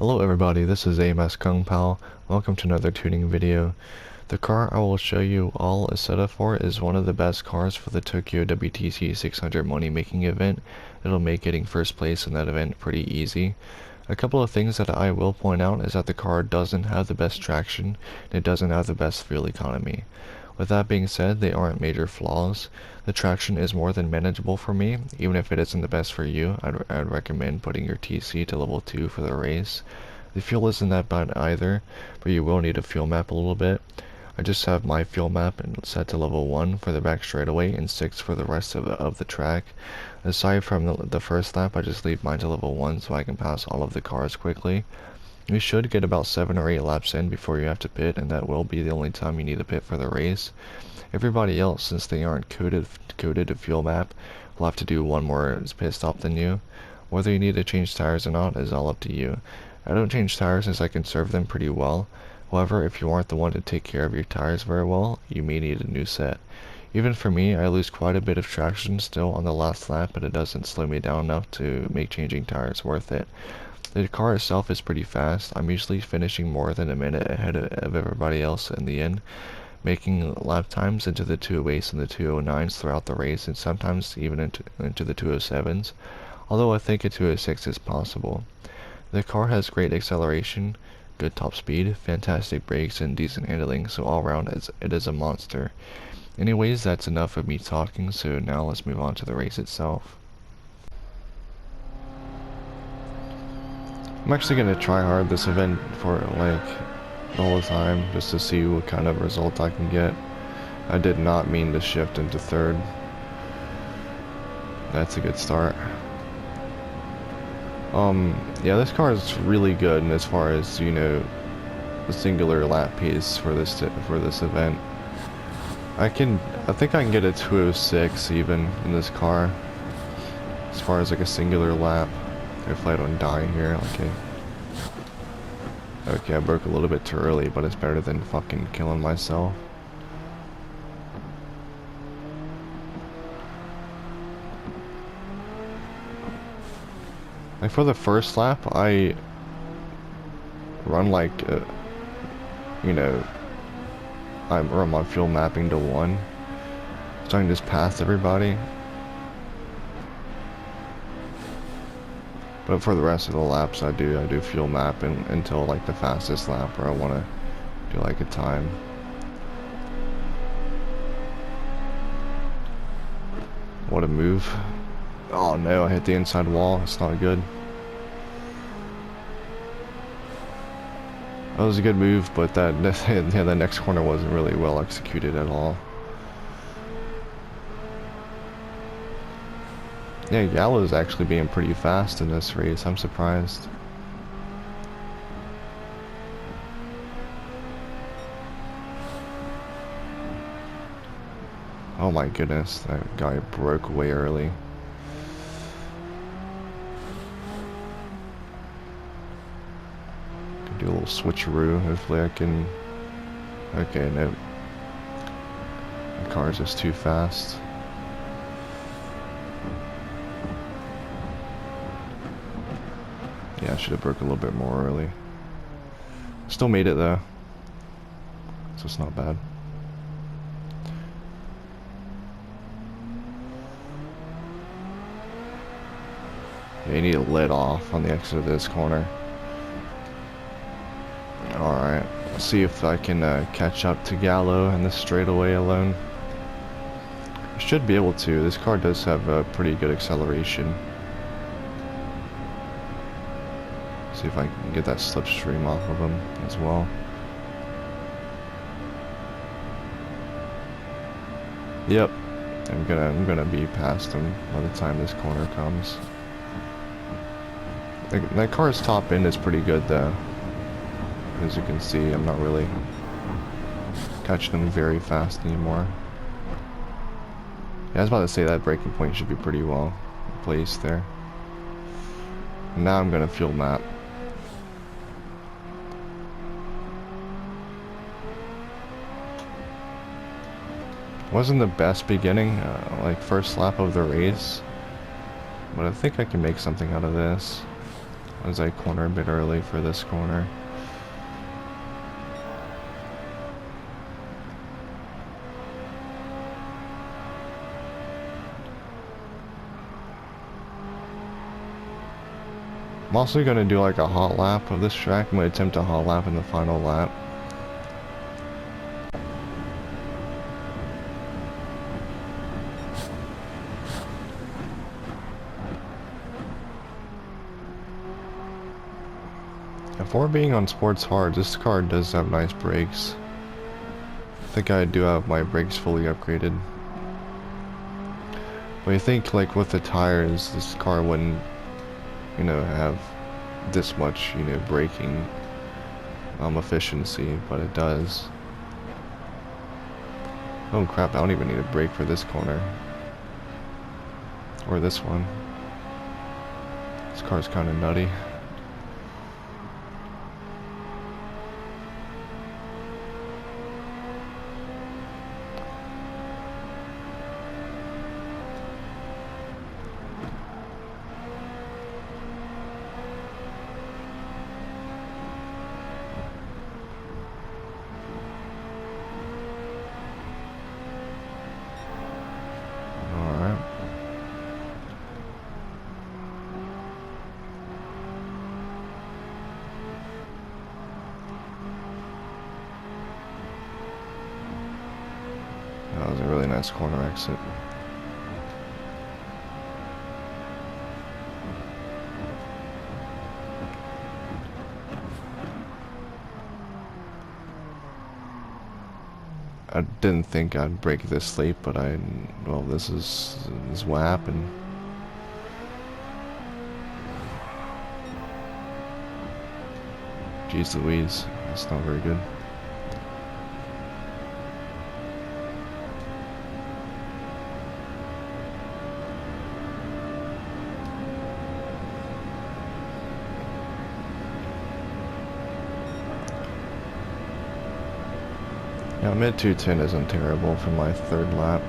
Hello everybody, this is AMS-KungPao. Welcome to another tuning video. The car I will show you all a setup for is one of the best cars for the Tokyo WTC 600 money making event. It'll make getting first place in that event pretty easy. A couple of things that I will point out is that the car doesn't have the best traction and it doesn't have the best fuel economy. With that being said, they aren't major flaws. The traction is more than manageable for me. Even if it isn't the best for you, I'd recommend putting your TC to level 2 for the race. The fuel isn't that bad either, but you will need a fuel map a little bit. I just have my fuel map set to level 1 for the back straightaway and 6 for the rest of the track. Aside from the first lap, I just leave mine to level 1 so I can pass all of the cars quickly. You should get about 7 or 8 laps in before you have to pit, and that will be the only time you need to pit for the race. Everybody else, since they aren't coded to fuel map, will have to do one more pit stop than you. Whether you need to change tires or not is all up to you. I don't change tires as I conserve them pretty well. However, if you aren't the one to take care of your tires very well, you may need a new set. Even for me, I lose quite a bit of traction still on the last lap, but it doesn't slow me down enough to make changing tires worth it. The car itself is pretty fast. I'm usually finishing more than a minute ahead of everybody else in the end, making lap times into the 208s and the 209s throughout the race, and sometimes even into the 207s, although I think a 206 is possible. The car has great acceleration, good top speed, fantastic brakes, and decent handling, so all around it is a monster. Anyways, that's enough of me talking, so now let's move on to the race itself. I'm actually going to try hard this event for like the whole time just to see what kind of result I can get. I did not mean to shift into third. That's a good start. Yeah, this car is really good as far as, you know, the singular lap pace for this event. I think I can get a 206 even in this car as far as like a singular lap. Hopefully I don't die here. Okay, I broke a little bit too early, but it's better than fucking killing myself. Like for the first lap, I run like, you know, I run my fuel mapping to 1, so I can just pass everybody. But for the rest of the laps, I do fuel map until like the fastest lap where I want to do like a time. What a move. Oh no, I hit the inside wall. It's not good. That was a good move, but the next corner wasn't really well executed at all. Yeah, Gallo's actually being pretty fast in this race. I'm surprised. Oh my goodness, that guy broke way early. Can do a little switcheroo. Hopefully I can. Okay, no. The car's just too fast. Yeah, I should have broke a little bit more early. Still made it though, so it's not bad. Yeah, you need to let off on the exit of this corner. Alright, let's see if I can catch up to Gallo in this straightaway alone. I should be able to. This car does have a pretty good acceleration. See if I can get that slipstream off of him as well. Yep, I'm gonna be past him by the time this corner comes. That car's top end is pretty good though. As you can see, I'm not really catching him very fast anymore. Yeah, I was about to say that braking point should be pretty well placed there. Now I'm gonna fuel map. Wasn't the best beginning, like first lap of the race, but I think I can make something out of this. as I corner a bit early for this corner. I'm also going to do like a hot lap of this track. I'm going to attempt a hot lap in the final lap. For being on sports hard, this car does have nice brakes. I think I do have my brakes fully upgraded. But I think like with the tires, this car wouldn't, you know, have this much, you know, braking efficiency, but it does. Oh crap, I don't even need a brake for this corner. Or this one. This car's kind of nutty. That was a really nice corner exit. I didn't think I'd brake this late, but well, this is what happened. Jeez Louise, that's not very good. Yeah, mid 210 isn't terrible for my third lap.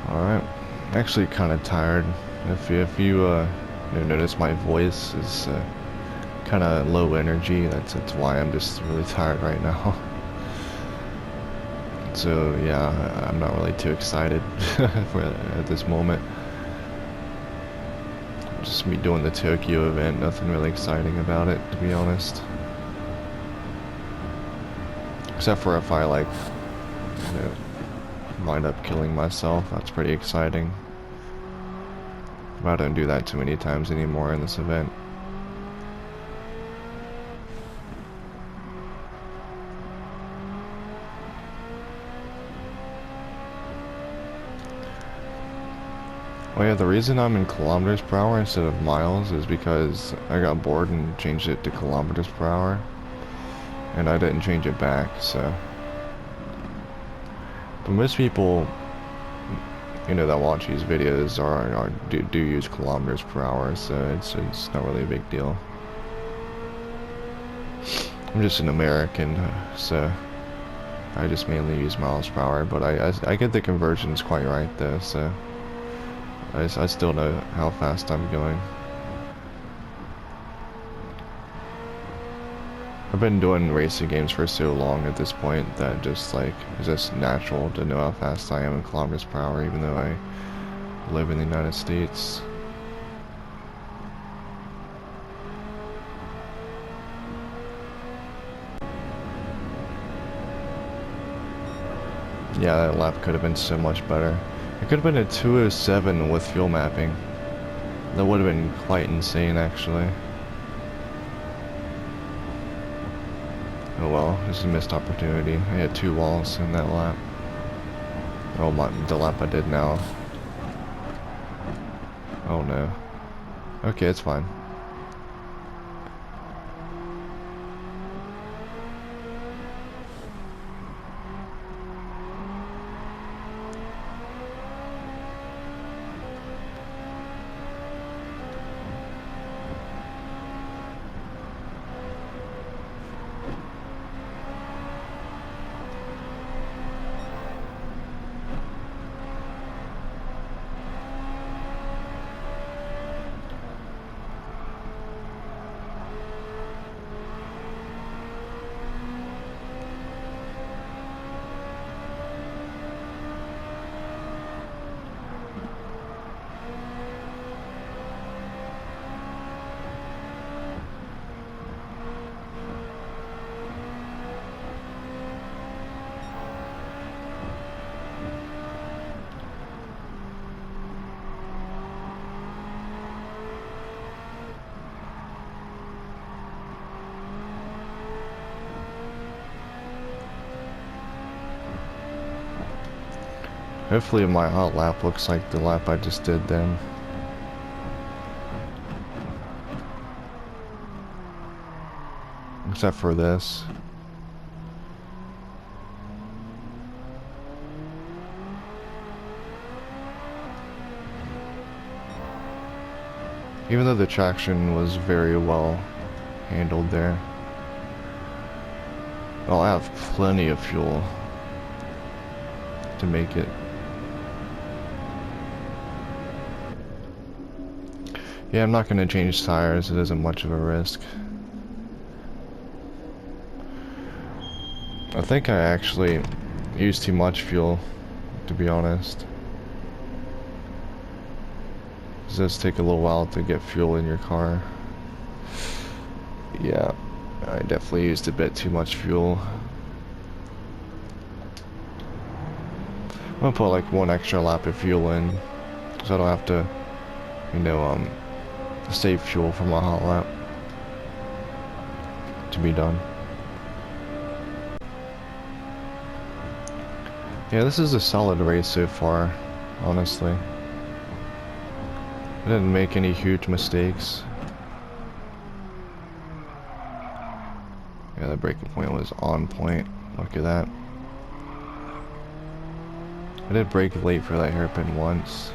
Alright, I'm actually kind of tired. If you notice my voice is kind of low energy, that's why I'm just really tired right now. So yeah, I'm not really too excited at this moment. Just me doing the Tokyo event, nothing really exciting about it, to be honest. Except for if I like, you know, wind up killing myself, that's pretty exciting. But I don't do that too many times anymore in this event. Oh yeah, the reason I'm in kilometers per hour instead of miles is because I got bored and changed it to kilometers per hour. And I didn't change it back, so. But most people, you know, that watch these videos do use kilometers per hour, so it's not really a big deal. I'm just an American, so I just mainly use miles per hour, but I get the conversions quite right though, so. I still know how fast I'm going. I've been doing racing games for so long at this point that just like it's just natural to know how fast I am in kilometers per hour, even though I live in the United States. Yeah, that lap could have been so much better. It could have been a 207 with fuel mapping. That would have been quite insane, actually. Oh well, this is a missed opportunity. I had 2 walls in that lap. Oh my, the lap I did now. Oh no. Okay, it's fine. Hopefully my hot lap looks like the lap I just did then. Except for this. Even though the traction was very well handled there, I'll have plenty of fuel to make it. Yeah, I'm not going to change tires, it isn't much of a risk. I think I actually used too much fuel, to be honest. It does take a little while to get fuel in your car. Yeah, I definitely used a bit too much fuel. I'm gonna put like one extra lap of fuel in, so I don't have to, you know, save fuel for my hot lap to be done. Yeah, this is a solid race so far, honestly. I didn't make any huge mistakes. Yeah, the braking point was on point. Look at that. I did brake late for that hairpin once.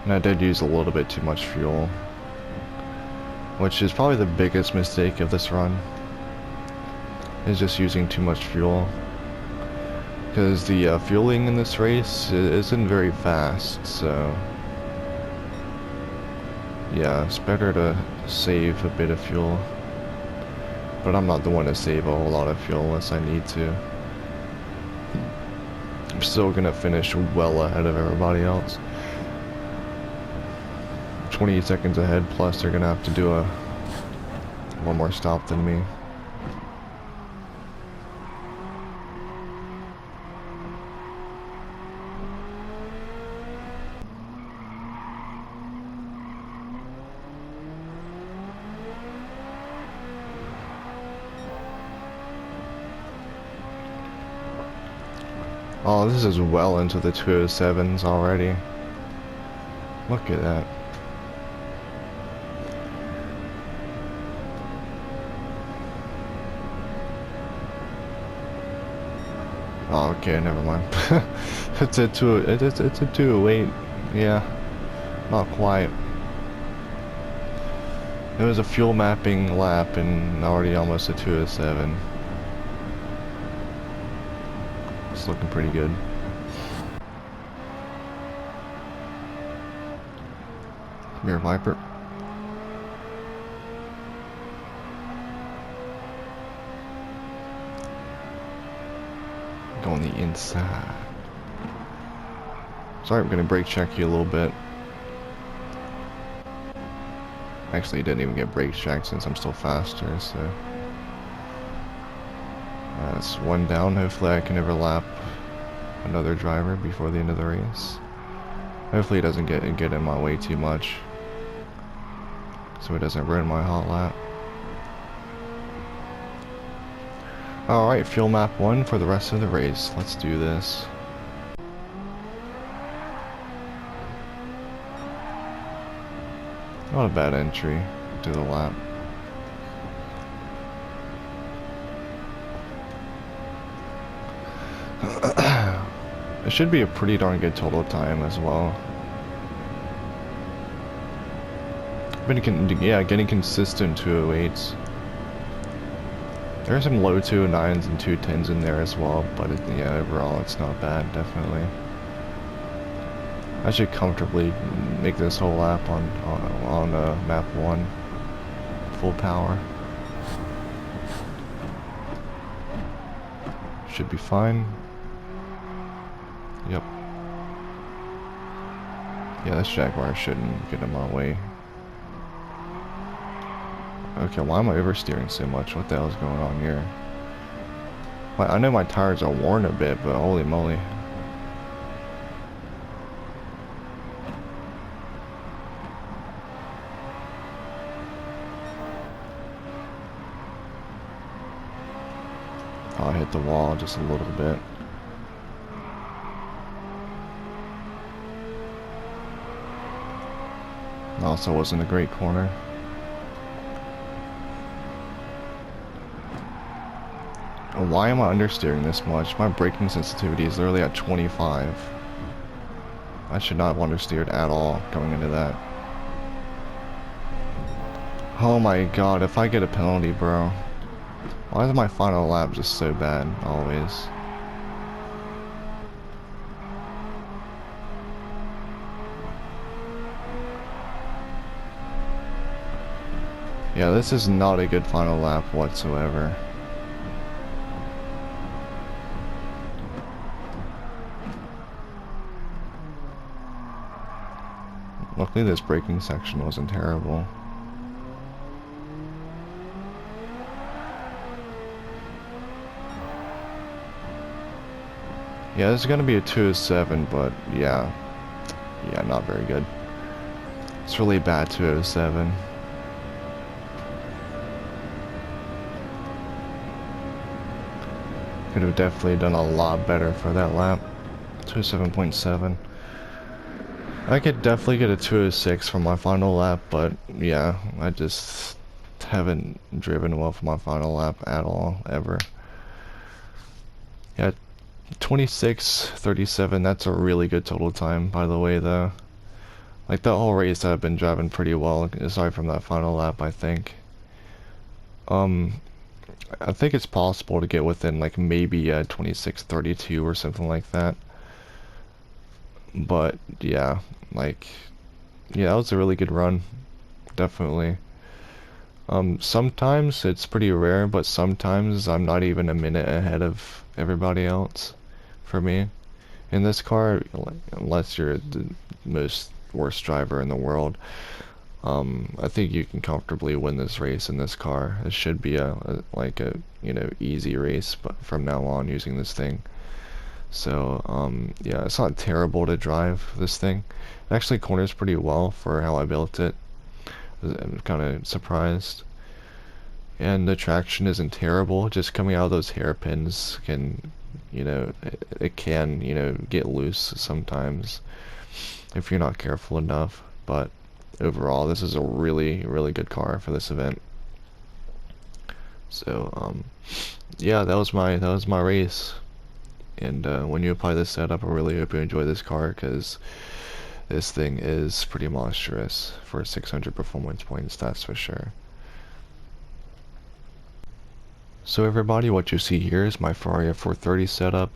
And I did use a little bit too much fuel, which is probably the biggest mistake of this run, is just using too much fuel. Because the fueling in this race isn't very fast, so yeah, it's better to save a bit of fuel. But I'm not the one to save a whole lot of fuel unless I need to. I'm still gonna finish well ahead of everybody else. 20 seconds ahead, plus they're gonna have to do one more stop than me. Oh, this is well into the 207s already. Look at that. Oh, okay, never mind. It's a 208. Yeah, not quite. It was a fuel mapping lap and already almost a 207. It's looking pretty good. Come here, Viper. Go on the inside. Sorry, I'm gonna brake check you a little bit. Actually, I didn't even get brake checked since I'm still faster, so. That's one down. Hopefully I can overlap another driver before the end of the race. Hopefully it doesn't get in my way too much, so it doesn't ruin my hot lap. Alright, fuel map 1 for the rest of the race. Let's do this. Not a bad entry to the lap. It should be a pretty darn good total time as well. Yeah, getting consistent 208s. There are some low 209s and 210s in there as well, but yeah, overall it's not bad, definitely. I should comfortably make this whole lap on map 1, full power. Should be fine. Yep. Yeah, this Jaguar shouldn't get in my way. Okay, why am I oversteering so much? What the hell is going on here? Well, I know my tires are worn a bit, but holy moly. Oh, I hit the wall just a little bit. Also wasn't a great corner. Why am I understeering this much? My braking sensitivity is literally at 25. I should not have understeered at all going into that. Oh my god, if I get a penalty, bro. Why is my final lap just so bad, always? Yeah, this is not a good final lap whatsoever. Luckily this braking section wasn't terrible. Yeah, this is gonna be a 207, but yeah, not very good. It's really bad 207. Could have definitely done a lot better for that lap. 207.7. I could definitely get a 206 for my final lap, but yeah, I just haven't driven well for my final lap at all, ever. Yeah, 26:37, that's a really good total time, by the way, though. Like, the whole race I've been driving pretty well, aside from that final lap, I think. I think it's possible to get within, like, maybe 26:32 or something like that. But, yeah, like, yeah, that was a really good run. Definitely. Sometimes it's pretty rare, but sometimes I'm not even a minute ahead of everybody else, for me. In this car, unless you're the most worst driver in the world, I think you can comfortably win this race in this car. It should be like a easy race, but from now on using this thing. So yeah, it's not terrible to drive this thing. It actually corners pretty well for how I built it. I'm kind of surprised. And the traction isn't terrible. Just coming out of those hairpins can, it can, get loose sometimes if you're not careful enough. But overall, this is a really, really good car for this event. So, yeah, that was my race. And when you apply this setup, I really hope you enjoy this car, because this thing is pretty monstrous for 600 performance points, that's for sure. So everybody, what you see here is my Ferrari F430 setup.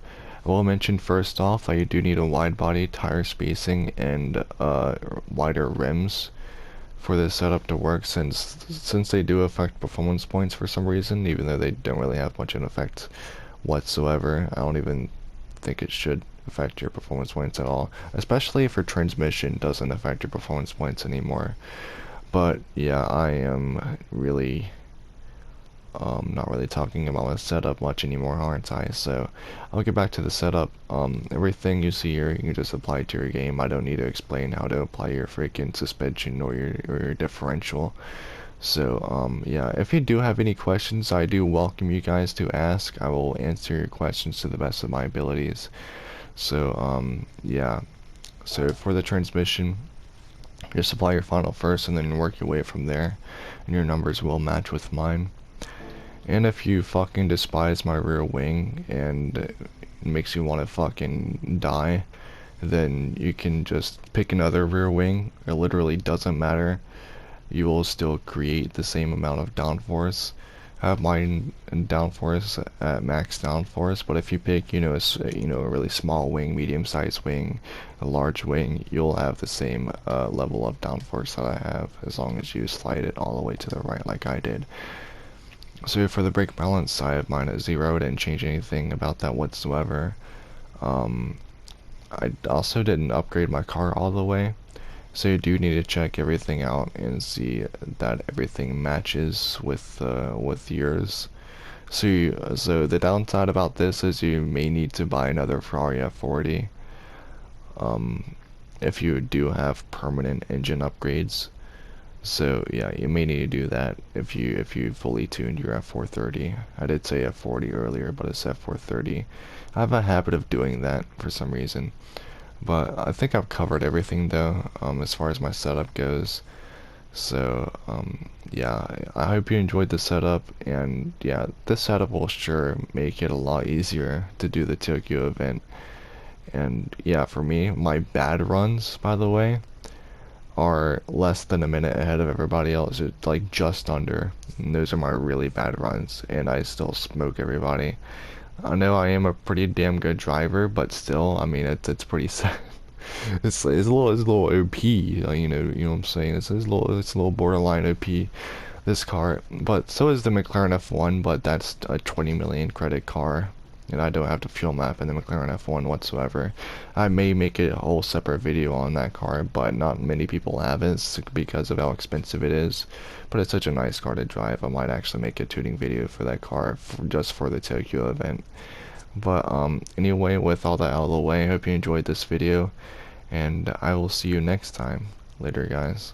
I will mention first off that you do need a wide body, tire spacing, and wider rims for this setup to work, since they do affect performance points for some reason, even though they don't really have much of an effect whatsoever. I don't even think it should affect your performance points at all, especially if your transmission doesn't affect your performance points anymore. But yeah, I am really not really talking about my setup much anymore, aren't I? So I'll get back to the setup. Everything you see here, you can just apply to your game. I don't need to explain how to apply your freaking suspension or your differential. So yeah, if you do have any questions, I do welcome you guys to ask. I will answer your questions to the best of my abilities. So yeah, so for the transmission, just apply your final first and then work your way from there, and your numbers will match with mine. And if you fucking despise my rear wing and it makes you want to fucking die, then you can just pick another rear wing. It literally doesn't matter. You will still create the same amount of downforce. I have mine in downforce at max downforce, but if you pick, a really small wing, medium-sized wing, a large wing, you'll have the same level of downforce that I have, as long as you slide it all the way to the right like I did. So for the brake balance, I have mine at 0. I didn't change anything about that whatsoever. I also didn't upgrade my car all the way, so you do need to check everything out and see that everything matches with yours. So the downside about this is you may need to buy another Ferrari F40 if you do have permanent engine upgrades. So yeah, you may need to do that if you fully tuned your F430. I did say F40 earlier, but it's F430. I have a habit of doing that for some reason. But I think I've covered everything though, as far as my setup goes. So, yeah, I hope you enjoyed the setup, and yeah, this setup will sure make it a lot easier to do the Tokyo event. And yeah, for me, my bad runs, by the way, are less than a minute ahead of everybody else. It's like just under. And those are my really bad runs, and I still smoke everybody. I know I am a pretty damn good driver, but still, I mean, it's pretty sad. It's a little OP, you know what I'm saying. It's a little borderline OP, this car. But so is the McLaren F1, but that's a 20 million credit car, and I don't have to fuel map in the McLaren F1 whatsoever. I may make a whole separate video on that car, but not many people have it because of how expensive it is. But it's such a nice car to drive. I might actually make a tuning video for that car just for the Tokyo event. But anyway, with all that out of the way, I hope you enjoyed this video, and I will see you next time. Later, guys.